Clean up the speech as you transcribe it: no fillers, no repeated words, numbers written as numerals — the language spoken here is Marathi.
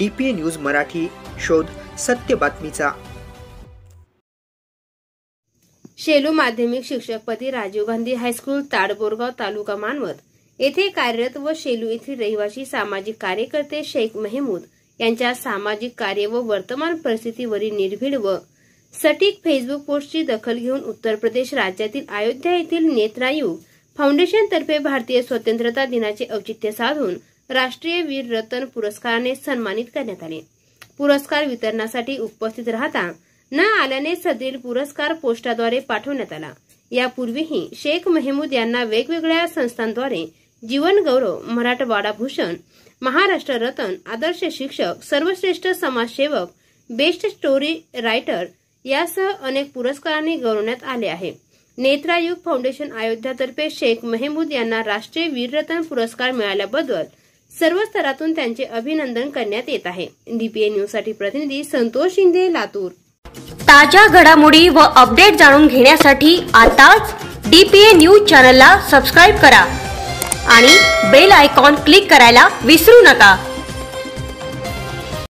DPA न्यूज मराठी, शोध सत्य बातमीचा। शेलू माध्यमिक शिक्षकपदी राजीव गांधी हायस्कूल, ताडबोरगाव, तालुका मानवत येथे कार्यरत व शेलू येथील रहिवासी सामाजिक कार्यकर्ते शेख महमूद यांच्या सामाजिक कार्य व वर्तमान परिस्थितीवरील निर्भीड व सटीक फेसबुक पोस्टची दखल घेऊन उत्तर प्रदेश राज्यातील अयोध्या येथील नेत्रायुग फाउंडेशन तर्फे भारतीय स्वतंत्रता दिनाचे औचित्य साधून राष्ट्रीय वीर रतन पुरस्काराने सन्मानित करण्यात आले। पुरस्कार वितरणासाठी उपस्थित राहता न आल्याने सदरील पुरस्कार पोस्टाद्वारे पाठवण्यात आला। यापूर्वीही शेख महमूद यांना वेगवेगळ्या संस्थांद्वारे जीवन गौरव, मराठवाडा भूषण, महाराष्ट्र रत्न, आदर्श शिक्षक, सर्वश्रेष्ठ समाजसेवक, बेस्ट स्टोरी रायटर यासह अनेक पुरस्कारांनी गौरवण्यात आले आहे। नेत्रायुग फाउंडेशन अयोध्यातर्फे शेख महमूद यांना राष्ट्रीय वीररत्न पुरस्कार मिळाल्याबद्दल सर्व स्तरातून त्यांचे अभिनंदन करण्यात येत आहे। DPA न्यूज साठी प्रतिनिधी संतोष शिंदे, लातूर। ताज्या घडामोडी व अपडेट जाणून घेण्यासाठी आताच DPA न्यूज चॅनलला सबस्क्राइब करा आणि बेल आयकॉन क्लिक करायला विसरू नका।